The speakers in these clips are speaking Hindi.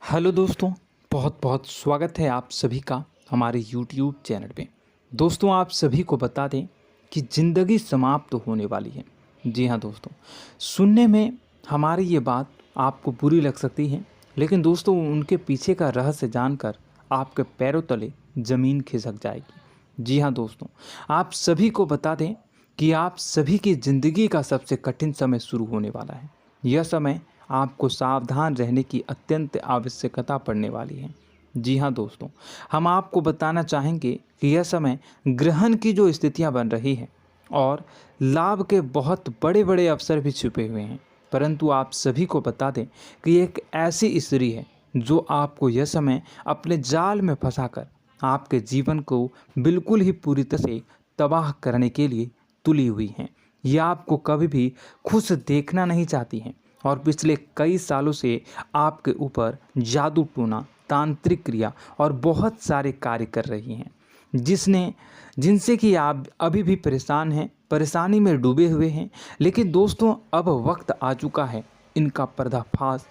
हेलो दोस्तों, बहुत बहुत स्वागत है आप सभी का हमारे YouTube चैनल पे। दोस्तों, आप सभी को बता दें कि ज़िंदगी समाप्त होने वाली है। जी हाँ दोस्तों, सुनने में हमारी ये बात आपको बुरी लग सकती है, लेकिन दोस्तों उनके पीछे का रहस्य जानकर आपके पैरों तले ज़मीन खिसक जाएगी। जी हाँ दोस्तों, आप सभी को बता दें कि आप सभी की ज़िंदगी का सबसे कठिन समय शुरू होने वाला है। यह समय आपको सावधान रहने की अत्यंत आवश्यकता पड़ने वाली है। जी हाँ दोस्तों, हम आपको बताना चाहेंगे कि यह समय ग्रहण की जो स्थितियां बन रही है और लाभ के बहुत बड़े बड़े अवसर भी छुपे हुए हैं। परंतु आप सभी को बता दें कि एक ऐसी स्त्री है जो आपको यह समय अपने जाल में फंसाकर आपके जीवन को बिल्कुल ही पूरी तरह से तबाह करने के लिए तुली हुई हैं। यह आपको कभी भी खुश देखना नहीं चाहती हैं और पिछले कई सालों से आपके ऊपर जादू टोना, तांत्रिक क्रिया और बहुत सारे कार्य कर रही हैं, जिनसे कि आप अभी भी परेशान हैं, परेशानी में डूबे हुए हैं। लेकिन दोस्तों, अब वक्त आ चुका है इनका पर्दाफाश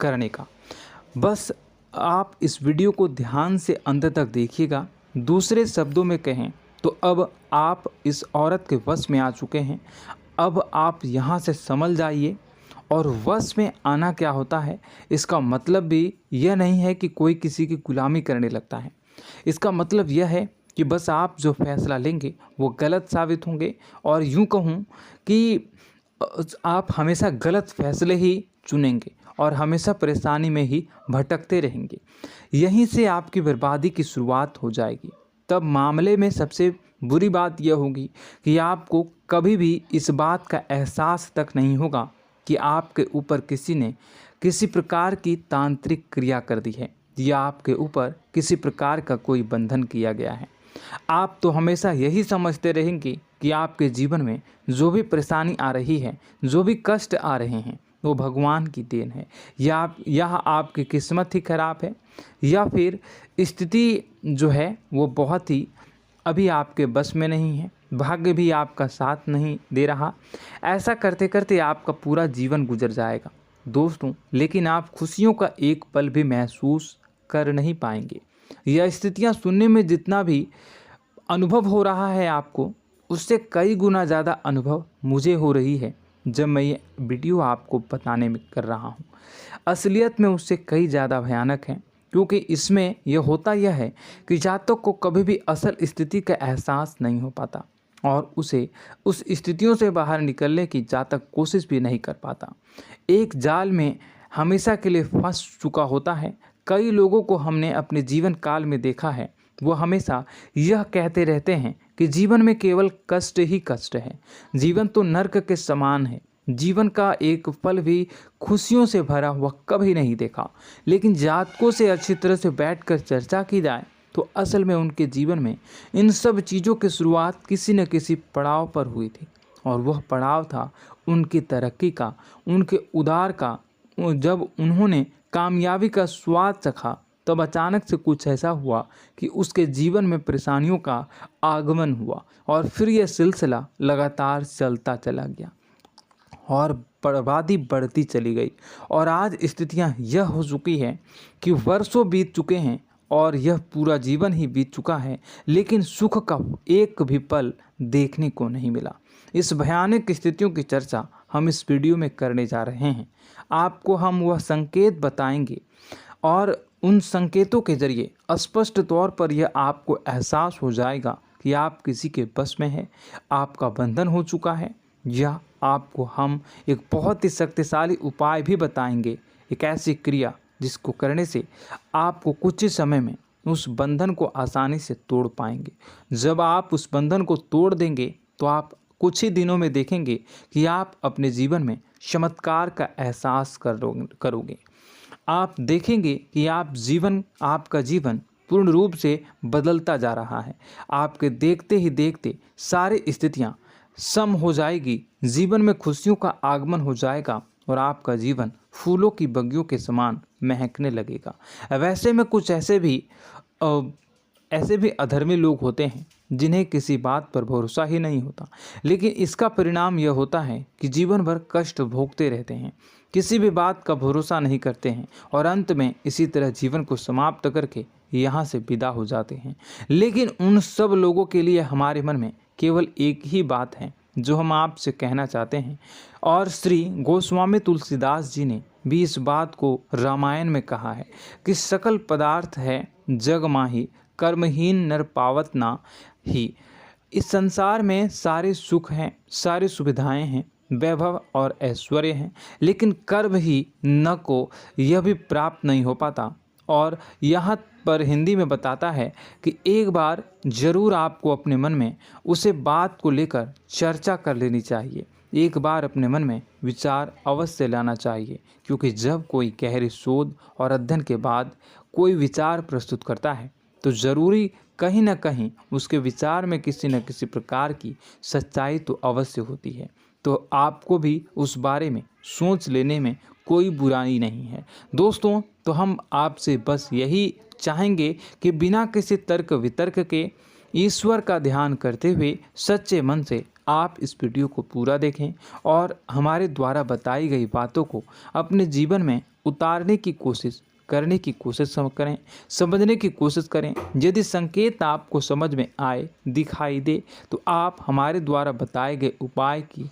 करने का। बस आप इस वीडियो को ध्यान से अंत तक देखिएगा। दूसरे शब्दों में कहें तो अब आप इस औरत के वश में आ चुके हैं। अब आप यहाँ से संभल जाइए। और वश में आना क्या होता है, इसका मतलब भी यह नहीं है कि कोई किसी की गुलामी करने लगता है। इसका मतलब यह है कि बस आप जो फैसला लेंगे वो गलत साबित होंगे, और यूं कहूँ कि आप हमेशा गलत फैसले ही चुनेंगे और हमेशा परेशानी में ही भटकते रहेंगे। यहीं से आपकी बर्बादी की शुरुआत हो जाएगी। तब मामले में सबसे बुरी बात यह होगी कि आपको कभी भी इस बात का एहसास तक नहीं होगा कि आपके ऊपर किसी ने किसी प्रकार की तांत्रिक क्रिया कर दी है या आपके ऊपर किसी प्रकार का कोई बंधन किया गया है। आप तो हमेशा यही समझते रहेंगे कि आपके जीवन में जो भी परेशानी आ रही है, जो भी कष्ट आ रहे हैं, वो भगवान की देन है, या आपकी किस्मत ही खराब है, या फिर स्थिति जो है वो बहुत ही अभी आपके बस में नहीं है, भाग्य भी आपका साथ नहीं दे रहा। ऐसा करते करते आपका पूरा जीवन गुजर जाएगा दोस्तों, लेकिन आप खुशियों का एक पल भी महसूस कर नहीं पाएंगे। यह स्थितियां सुनने में जितना भी अनुभव हो रहा है आपको, उससे कई गुना ज़्यादा अनुभव मुझे हो रही है जब मैं ये वीडियो आपको बताने में कर रहा हूँ। असलियत में उससे कई ज़्यादा भयानक है, क्योंकि इसमें यह होता यह है कि जातक को कभी भी असल स्थिति का एहसास नहीं हो पाता और उसे उस स्थितियों से बाहर निकलने की जातक कोशिश भी नहीं कर पाता। एक जाल में हमेशा के लिए फंस चुका होता है। कई लोगों को हमने अपने जीवन काल में देखा है, वो हमेशा यह कहते रहते हैं कि जीवन में केवल कष्ट ही कष्ट है, जीवन तो नर्क के समान है, जीवन का एक पल भी खुशियों से भरा हुआ कभी नहीं देखा। लेकिन जातकों से अच्छी तरह से बैठकर चर्चा की जाए तो असल में उनके जीवन में इन सब चीज़ों की शुरुआत किसी न किसी पड़ाव पर हुई थी, और वह पड़ाव था उनकी तरक्की का, उनके उदार का। जब उन्होंने कामयाबी का स्वाद चखा, तब अचानक से कुछ ऐसा हुआ कि उसके जीवन में परेशानियों का आगमन हुआ, और फिर यह सिलसिला लगातार चलता चला गया और बर्बादी बढ़ती चली गई। और आज स्थितियां यह हो चुकी है कि वर्षों बीत चुके हैं और यह पूरा जीवन ही बीत चुका है, लेकिन सुख का एक भी पल देखने को नहीं मिला। इस भयानक स्थितियों की चर्चा हम इस वीडियो में करने जा रहे हैं। आपको हम वह संकेत बताएंगे और उन संकेतों के जरिए स्पष्ट तौर पर यह आपको एहसास हो जाएगा कि आप किसी के बस में हैं, आपका बंधन हो चुका है, या आपको हम एक बहुत ही शक्तिशाली उपाय भी बताएंगे, एक ऐसी क्रिया जिसको करने से आपको कुछ ही समय में उस बंधन को आसानी से तोड़ पाएंगे। जब आप उस बंधन को तोड़ देंगे तो आप कुछ ही दिनों में देखेंगे कि आप अपने जीवन में चमत्कार का एहसास करोगे। आप देखेंगे कि आपका जीवन पूर्ण रूप से बदलता जा रहा है। आपके देखते ही देखते सारी स्थितियां सम हो जाएगी, जीवन में खुशियों का आगमन हो जाएगा और आपका जीवन फूलों की बगियों के समान महकने लगेगा। वैसे में कुछ ऐसे भी ऐसे भी अधर्मी लोग होते हैं जिन्हें किसी बात पर भरोसा ही नहीं होता, लेकिन इसका परिणाम यह होता है कि जीवन भर कष्ट भोगते रहते हैं, किसी भी बात का भरोसा नहीं करते हैं और अंत में इसी तरह जीवन को समाप्त करके यहाँ से विदा हो जाते हैं। लेकिन उन सब लोगों के लिए हमारे मन में केवल एक ही बात है जो हम आपसे कहना चाहते हैं, और श्री गोस्वामी तुलसीदास जी ने भी इस बात को रामायण में कहा है कि सकल पदार्थ है जग माही, कर्महीन नर पावत ना ही। इस संसार में सारे सुख हैं, सारी सुविधाएं हैं, वैभव और ऐश्वर्य हैं, लेकिन कर्म ही न को यह भी प्राप्त नहीं हो पाता। और यहाँ पर हिंदी में बताता है कि एक बार जरूर आपको अपने मन में उसे बात को लेकर चर्चा कर लेनी चाहिए, एक बार अपने मन में विचार अवश्य लाना चाहिए, क्योंकि जब कोई गहरी शोध और अध्ययन के बाद कोई विचार प्रस्तुत करता है तो ज़रूरी कहीं ना कहीं उसके विचार में किसी न किसी प्रकार की सच्चाई तो अवश्य होती है। तो आपको भी उस बारे में सोच लेने में कोई बुराई नहीं है। दोस्तों, तो हम आपसे बस यही चाहेंगे कि बिना किसी तर्क वितर्क के ईश्वर का ध्यान करते हुए सच्चे मन से आप इस वीडियो को पूरा देखें और हमारे द्वारा बताई गई बातों को अपने जीवन में उतारने की कोशिश करने की कोशिश करें, समझने की कोशिश करें। यदि संकेत आपको समझ में आए, दिखाई दे, तो आप हमारे द्वारा बताए गए उपाय की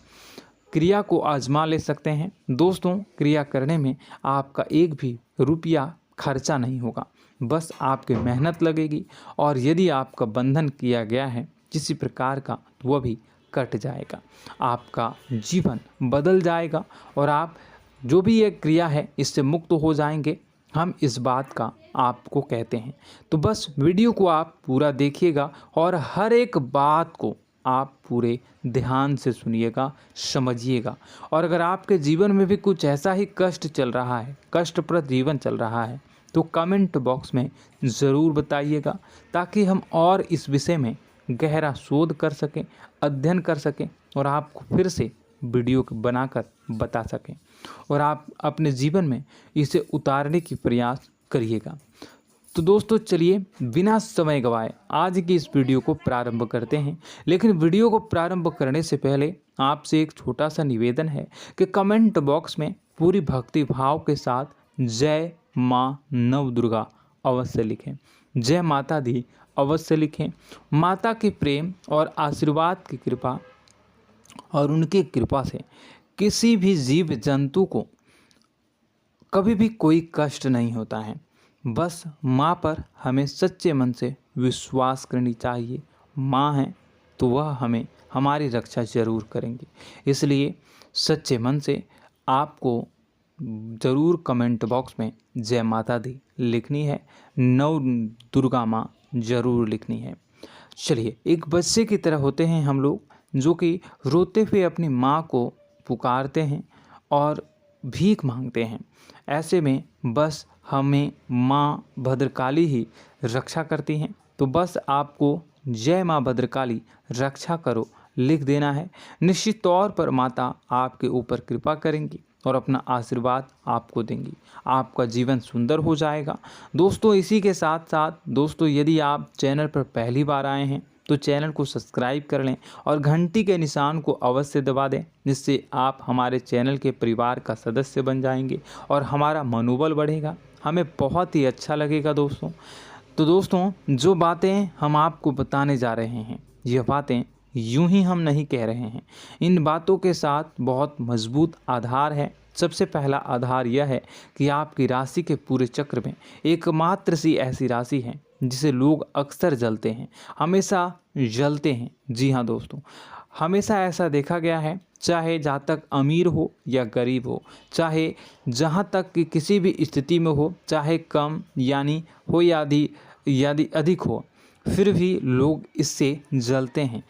क्रिया को आजमा ले सकते हैं। दोस्तों, क्रिया करने में आपका एक भी रुपया खर्चा नहीं होगा, बस आपकी मेहनत लगेगी, और यदि आपका बंधन किया गया है किसी प्रकार का तो वह भी कट जाएगा, आपका जीवन बदल जाएगा और आप जो भी ये क्रिया है इससे मुक्त हो जाएंगे। हम इस बात का आपको कहते हैं। तो बस वीडियो को आप पूरा देखिएगा और हर एक बात को आप पूरे ध्यान से सुनिएगा, समझिएगा। और अगर आपके जीवन में भी कुछ ऐसा ही कष्ट चल रहा है, कष्टप्रद जीवन चल रहा है, तो कमेंट बॉक्स में ज़रूर बताइएगा, ताकि हम और इस विषय में गहरा शोध कर सकें, अध्ययन कर सकें और आपको फिर से वीडियो बनाकर बता सकें और आप अपने जीवन में इसे उतारने की प्रयास करिएगा। तो दोस्तों, चलिए बिना समय गवाए आज की इस वीडियो को प्रारंभ करते हैं। लेकिन वीडियो को प्रारंभ करने से पहले आपसे एक छोटा सा निवेदन है कि कमेंट बॉक्स में पूरी भक्ति भाव के साथ जय माँ नव दुर्गा अवश्य लिखें, जय माता दी अवश्य लिखें। माता के प्रेम और आशीर्वाद की कृपा और उनकी कृपा से किसी भी जीव जंतु को कभी भी कोई कष्ट नहीं होता है। बस माँ पर हमें सच्चे मन से विश्वास करनी चाहिए। माँ है तो वह हमें हमारी रक्षा जरूर करेंगी। इसलिए सच्चे मन से आपको ज़रूर कमेंट बॉक्स में जय माता दी लिखनी है, नव दुर्गा माँ जरूर लिखनी है। चलिए, एक बच्चे की तरह होते हैं हम लोग, जो कि रोते हुए अपनी माँ को पुकारते हैं और भीख मांगते हैं। ऐसे में बस हमें माँ भद्रकाली ही रक्षा करती हैं। तो बस आपको जय माँ भद्रकाली रक्षा करो लिख देना है। निश्चित तौर पर माता आपके ऊपर कृपा करेंगी और अपना आशीर्वाद आपको देंगी, आपका जीवन सुंदर हो जाएगा। दोस्तों, इसी के साथ साथ दोस्तों, यदि आप चैनल पर पहली बार आए हैं तो चैनल को सब्सक्राइब कर लें और घंटी के निशान को अवश्य दबा दें, जिससे आप हमारे चैनल के परिवार का सदस्य बन जाएंगे और हमारा मनोबल बढ़ेगा, हमें बहुत ही अच्छा लगेगा दोस्तों। तो दोस्तों, जो बातें हम आपको बताने जा रहे हैं, यह बातें यूं ही हम नहीं कह रहे हैं, इन बातों के साथ बहुत मजबूत आधार है। सबसे पहला आधार यह है कि आपकी राशि के पूरे चक्र में एकमात्र सी ऐसी राशि है जिसे लोग अक्सर जलते हैं, हमेशा जलते हैं। जी हाँ दोस्तों, हमेशा ऐसा देखा गया है, चाहे जातक अमीर हो या गरीब हो, चाहे जहाँ तक कि किसी भी स्थिति में हो, चाहे कम यानी हो या अधिक हो, फिर भी लोग इससे जलते हैं।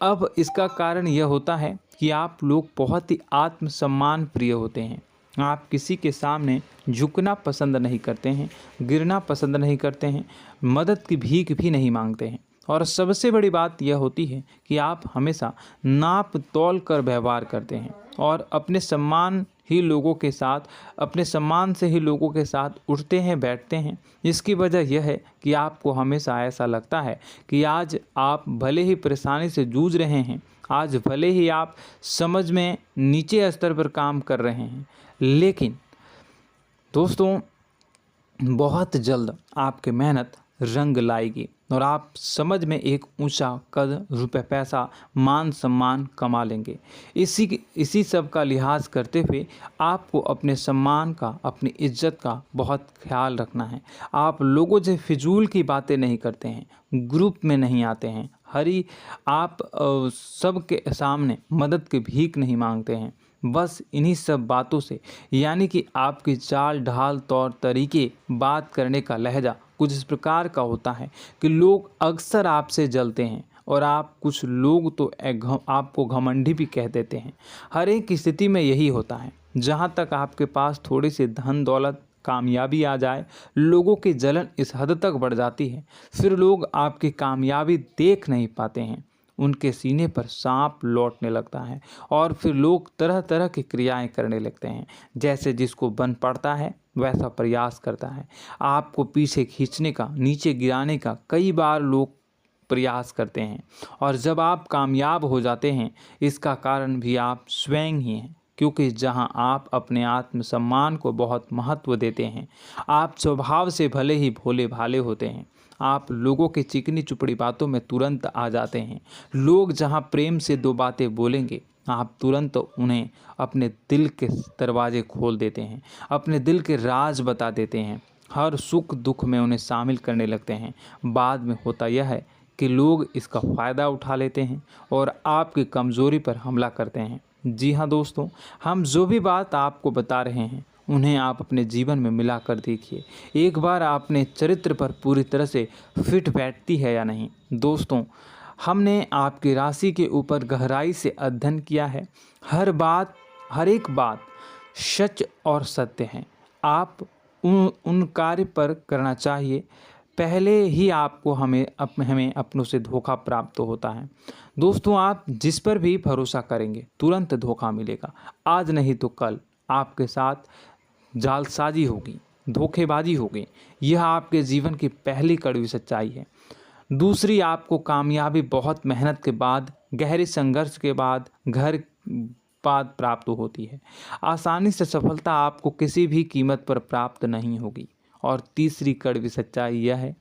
अब इसका कारण यह होता है कि आप लोग बहुत ही आत्मसम्मान प्रिय होते हैं। आप किसी के सामने झुकना पसंद नहीं करते हैं, गिरना पसंद नहीं करते हैं, मदद की भीख भी नहीं मांगते हैं। और सबसे बड़ी बात यह होती है कि आप हमेशा नाप तोल कर व्यवहार करते हैं और अपने सम्मान ही लोगों के साथ, अपने सम्मान से ही लोगों के साथ उठते हैं, बैठते हैं। इसकी वजह यह है कि आपको हमेशा ऐसा लगता है कि आज आप भले ही परेशानी से जूझ रहे हैं, आज भले ही आप समझ में नीचे स्तर पर काम कर रहे हैं, लेकिन दोस्तों बहुत जल्द आपकी मेहनत रंग लाएगी और आप समझ में एक ऊंचा कद, रुपए, पैसा, मान सम्मान कमा लेंगे। इसी सब का लिहाज करते हुए आपको अपने सम्मान का, अपनी इज्जत का बहुत ख्याल रखना है। आप लोगों से फिजूल की बातें नहीं करते हैं, ग्रुप में नहीं आते हैं, आप सबके सामने मदद की भीख नहीं मांगते हैं। बस इन्हीं सब बातों से, यानी कि आपकी चाल ढाल, तौर तरीके, बात करने का लहजा कुछ इस प्रकार का होता है कि लोग अक्सर आपसे जलते हैं और कुछ लोग तो आपको घमंडी भी कह देते हैं। हर एक स्थिति में यही होता है। जहाँ तक आपके पास थोड़ी सी धन दौलत, कामयाबी आ जाए, लोगों की जलन इस हद तक बढ़ जाती है, फिर लोग आपकी कामयाबी देख नहीं पाते हैं। उनके सीने पर सांप लौटने लगता है और फिर लोग तरह तरह की क्रियाएं करने लगते हैं। जैसे जिसको बन पड़ता है वैसा प्रयास करता है। आपको पीछे खींचने का, नीचे गिराने का कई बार लोग प्रयास करते हैं और जब आप कामयाब हो जाते हैं, इसका कारण भी आप स्वयं ही हैं। क्योंकि जहां आप अपने आत्मसम्मान को बहुत महत्व देते हैं, आप स्वभाव से भले ही भोले भाले होते हैं, आप लोगों की चिकनी चुपड़ी बातों में तुरंत आ जाते हैं। लोग जहां प्रेम से दो बातें बोलेंगे, आप तुरंत उन्हें अपने दिल के दरवाजे खोल देते हैं, अपने दिल के राज बता देते हैं, हर सुख दुख में उन्हें शामिल करने लगते हैं। बाद में होता यह है कि लोग इसका फ़ायदा उठा लेते हैं और आपकी कमज़ोरी पर हमला करते हैं। जी हाँ दोस्तों, हम जो भी बात आपको बता रहे हैं उन्हें आप अपने जीवन में मिला कर देखिए। एक बार अपने चरित्र पर पूरी तरह से फिट बैठती है या नहीं। दोस्तों, हमने आपकी राशि के ऊपर गहराई से अध्ययन किया है। हर एक बात सच और सत्य है। आप उन कार्य पर करना चाहिए, पहले ही आपको हमें अपनों से धोखा प्राप्त होता है। दोस्तों, आप जिस पर भी भरोसा करेंगे तुरंत धोखा मिलेगा। आज नहीं तो कल आपके साथ जालसाजी होगी, धोखेबाजी होगी। यह आपके जीवन की पहली कड़वी सच्चाई है। दूसरी, आपको कामयाबी बहुत मेहनत के बाद, गहरे संघर्ष के बाद, प्राप्त होती है। आसानी से सफलता आपको किसी भी कीमत पर प्राप्त नहीं होगी। और तीसरी कड़वी सच्चाई यह है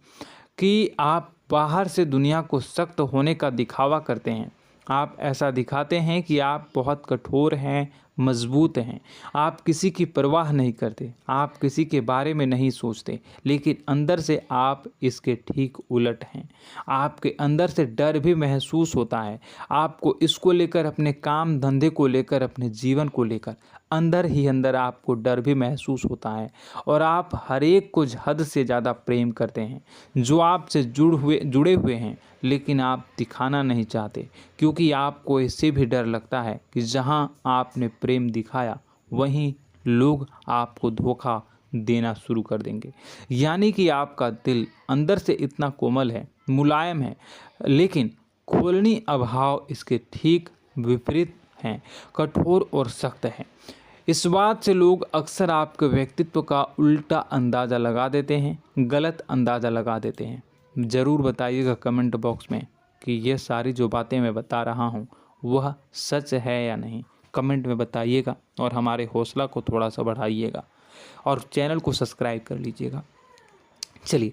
कि आप बाहर से दुनिया को सख्त होने का दिखावा करते हैं। आप ऐसा दिखाते हैं कि आप बहुत कठोर हैं, मजबूत हैं, आप किसी की परवाह नहीं करते, आप किसी के बारे में नहीं सोचते, लेकिन अंदर से आप इसके ठीक उलट हैं। आपके अंदर से डर भी महसूस होता है। आपको इसको लेकर, अपने काम धंधे को लेकर, अपने जीवन को लेकर अंदर ही अंदर आपको डर भी महसूस होता है और आप हर एक को हद से ज़्यादा प्रेम करते हैं, जो आपसे जुड़े हुए हैं, लेकिन आप दिखाना नहीं चाहते, क्योंकि आपको इससे भी डर लगता है कि जहां आपने प्रेम दिखाया वहीं लोग आपको धोखा देना शुरू कर देंगे। यानी कि आपका दिल अंदर से इतना कोमल है, मुलायम है, लेकिन खोलनी अभाव इसके ठीक विपरीत हैं, कठोर और सख्त है। इस बात से लोग अक्सर आपके व्यक्तित्व का उल्टा अंदाज़ा लगा देते हैं, गलत अंदाज़ा लगा देते हैं। ज़रूर बताइएगा कमेंट बॉक्स में कि ये सारी जो बातें मैं बता रहा हूँ वह सच है या नहीं। कमेंट में बताइएगा और हमारे हौसला को थोड़ा सा बढ़ाइएगा और चैनल को सब्सक्राइब कर लीजिएगा। चलिए,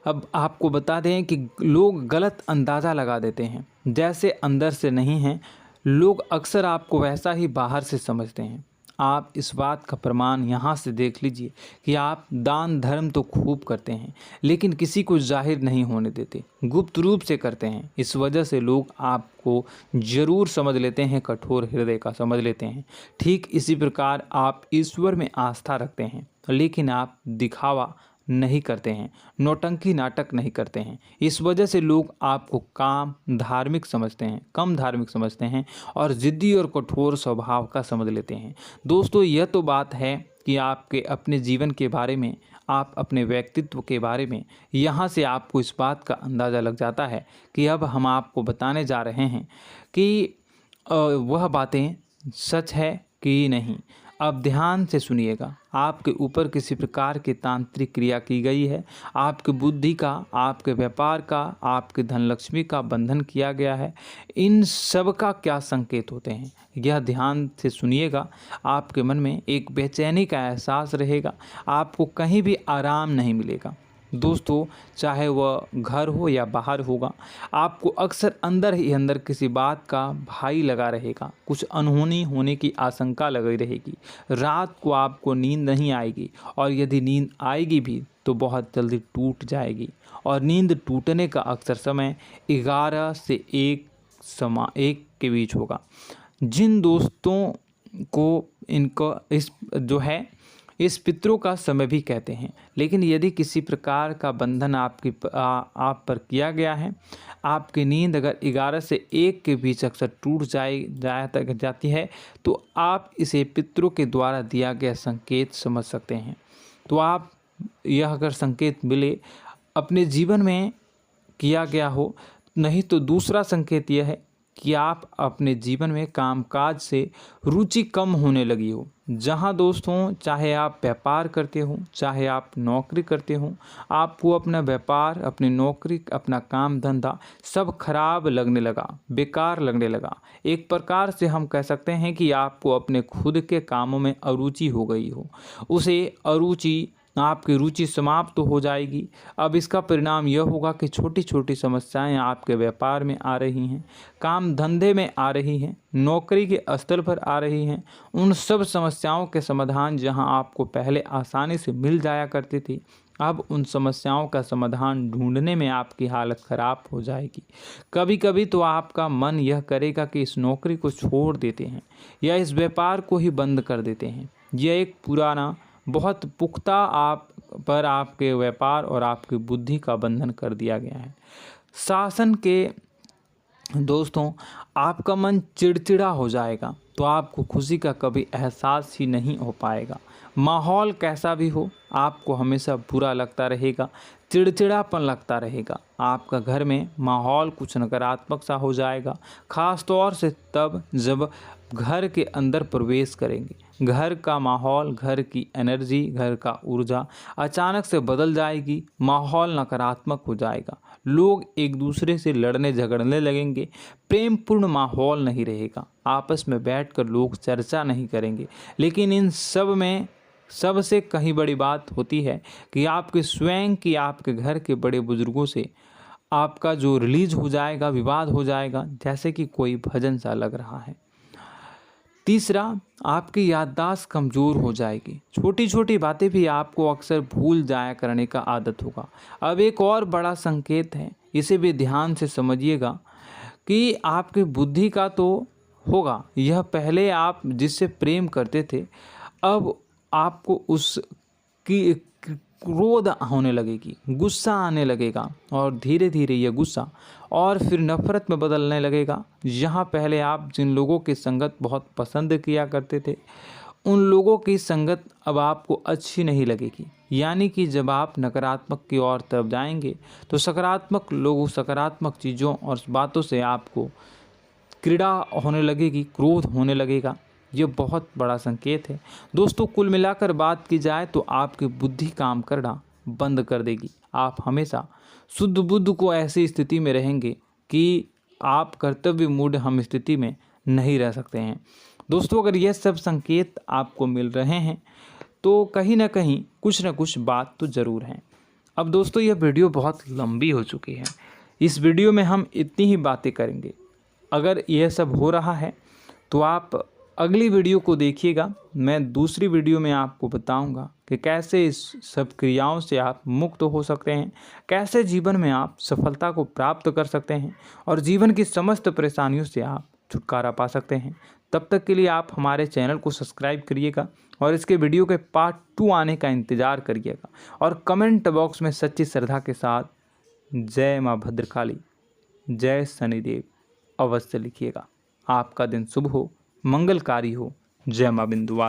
अब आपको बता दें कि लोग गलत अंदाज़ा लगा देते हैं। जैसे अंदर से नहीं हैं, लोग अक्सर आपको वैसा ही बाहर से समझते हैं। आप इस बात का प्रमाण यहाँ से देख लीजिए कि आप दान धर्म तो खूब करते हैं, लेकिन किसी को जाहिर नहीं होने देते, गुप्त रूप से करते हैं। इस वजह से लोग आपको ज़रूर समझ लेते हैं, कठोर हृदय का समझ लेते हैं। ठीक इसी प्रकार आप ईश्वर में आस्था रखते हैं, लेकिन आप दिखावा नहीं करते हैं, नौटंकी नाटक नहीं करते हैं। इस वजह से लोग आपको कम धार्मिक समझते हैं और ज़िद्दी और कठोर स्वभाव का समझ लेते हैं। दोस्तों, यह तो बात है कि आपके अपने जीवन के बारे में, आप अपने व्यक्तित्व के बारे में, यहाँ से आपको इस बात का अंदाज़ा लग जाता है कि अब हम आपको बताने जा रहे हैं कि वह बातें सच है कि नहीं। अब ध्यान से सुनिएगा। आपके ऊपर किसी प्रकार की तांत्रिक क्रिया की गई है, आपकी बुद्धि का, आपके व्यापार का, आपके धनलक्ष्मी का बंधन किया गया है। इन सब का क्या संकेत होते हैं, यह ध्यान से सुनिएगा। आपके मन में एक बेचैनी का एहसास रहेगा, आपको कहीं भी आराम नहीं मिलेगा। दोस्तों, चाहे वह घर हो या बाहर होगा, आपको अक्सर अंदर ही अंदर किसी बात का भय लगा रहेगा, कुछ अनहोनी होने की आशंका लगी रहेगी। रात को आपको नींद नहीं आएगी, और यदि नींद आएगी भी तो बहुत जल्दी टूट जाएगी। और नींद टूटने का अक्सर समय 11 से 1 के बीच होगा। जिन दोस्तों को इनको इस पितरों का समय भी कहते हैं। लेकिन यदि किसी प्रकार का बंधन आप पर किया गया है, आपकी नींद अगर 11 से 1 के बीच अक्सर टूट जाती है, तो आप इसे पितरों के द्वारा दिया गया संकेत समझ सकते हैं। तो आप यह अगर संकेत मिले अपने जीवन में किया गया हो, नहीं तो दूसरा संकेत यह है कि आप अपने जीवन में कामकाज से रुचि कम होने लगी हो। जहां दोस्तों, चाहे आप व्यापार करते हो, चाहे आप नौकरी करते हो, आपको अपना व्यापार, अपनी नौकरी, अपना काम धंधा सब खराब लगने लगा, बेकार लगने लगा। एक प्रकार से हम कह सकते हैं कि आपको अपने खुद के कामों में अरुचि हो गई हो। उसे अरुचि, आपकी रुचि समाप्त तो हो जाएगी। अब इसका परिणाम यह होगा कि छोटी छोटी समस्याएं आपके व्यापार में आ रही हैं, काम धंधे में आ रही हैं, नौकरी के स्तर पर आ रही हैं। उन सब समस्याओं के समाधान जहां आपको पहले आसानी से मिल जाया करती थी, अब उन समस्याओं का समाधान ढूंढने में आपकी हालत ख़राब हो जाएगी। कभी कभी तो आपका मन यह करेगा कि इस नौकरी को छोड़ देते हैं या इस व्यापार को ही बंद कर देते हैं। यह एक पुराना, बहुत पुख्ता आप पर आपके व्यापार और आपकी बुद्धि का बंधन कर दिया गया है। शासन के दोस्तों, आपका मन चिड़चिड़ा हो जाएगा, तो आपको खुशी का कभी एहसास ही नहीं हो पाएगा। माहौल कैसा भी हो, आपको हमेशा बुरा लगता रहेगा, चिड़चिड़ापन लगता रहेगा। आपका घर में माहौल कुछ नकारात्मक सा हो जाएगा, ख़ास तौर से तब जब घर के अंदर प्रवेश करेंगे। घर का माहौल, घर की एनर्जी, घर का ऊर्जा अचानक से बदल जाएगी, माहौल नकारात्मक हो जाएगा। लोग एक दूसरे से लड़ने झगड़ने लगेंगे, प्रेमपूर्ण माहौल नहीं रहेगा, आपस में बैठकर लोग चर्चा नहीं करेंगे। लेकिन इन सब में सबसे कहीं बड़ी बात होती है कि आपके स्वयं की, आपके घर के बड़े बुजुर्गों से आपका जो रिलीज हो जाएगा, विवाद हो जाएगा, जैसे कि कोई भजन सा लग रहा है। तीसरा, आपकी याददाश्त कमज़ोर हो जाएगी, छोटी छोटी बातें भी आपको अक्सर भूल जाया करने का आदत होगा। अब एक और बड़ा संकेत है, इसे भी ध्यान से समझिएगा कि आपकी बुद्धि का तो होगा, यह पहले आप जिससे प्रेम करते थे, अब आपको उसकी क्रोध होने लगेगी, गुस्सा आने लगेगा, और धीरे धीरे यह गुस्सा और फिर नफरत में बदलने लगेगा। यहाँ पहले आप जिन लोगों की संगत बहुत पसंद किया करते थे, उन लोगों की संगत अब आपको अच्छी नहीं लगेगी। यानी कि जब आप नकारात्मक की ओर तरफ जाएंगे, तो सकारात्मक लोगों, सकारात्मक चीज़ों और बातों से आपको क्रीड़ा होने लगेगी, क्रोध होने लगेगा। ये बहुत बड़ा संकेत है दोस्तों। कुल मिलाकर बात की जाए तो आपकी बुद्धि काम करना बंद कर देगी। आप हमेशा शुद्ध बुद्ध को ऐसी स्थिति में रहेंगे कि आप कर्तव्य मूड हम स्थिति में नहीं रह सकते हैं। दोस्तों, अगर यह सब संकेत आपको मिल रहे हैं तो कहीं ना कहीं कुछ ना कुछ बात तो ज़रूर है। अब दोस्तों, यह वीडियो बहुत लंबी हो चुकी है, इस वीडियो में हम इतनी ही बातें करेंगे। अगर यह सब हो रहा है तो आप अगली वीडियो को देखिएगा। मैं दूसरी वीडियो में आपको बताऊंगा कि कैसे इस सब क्रियाओं से आप मुक्त हो सकते हैं, कैसे जीवन में आप सफलता को प्राप्त कर सकते हैं और जीवन की समस्त परेशानियों से आप छुटकारा पा सकते हैं। तब तक के लिए आप हमारे चैनल को सब्सक्राइब करिएगा और इसके वीडियो के पार्ट 2 आने का इंतज़ार करिएगा। और कमेंट बॉक्स में सच्ची श्रद्धा के साथ जय माँ भद्रकाली, जय शनिदेव अवश्य लिखिएगा। आपका दिन शुभ हो, मंगलकारी हो। जय माँ बिंदुवासिनी।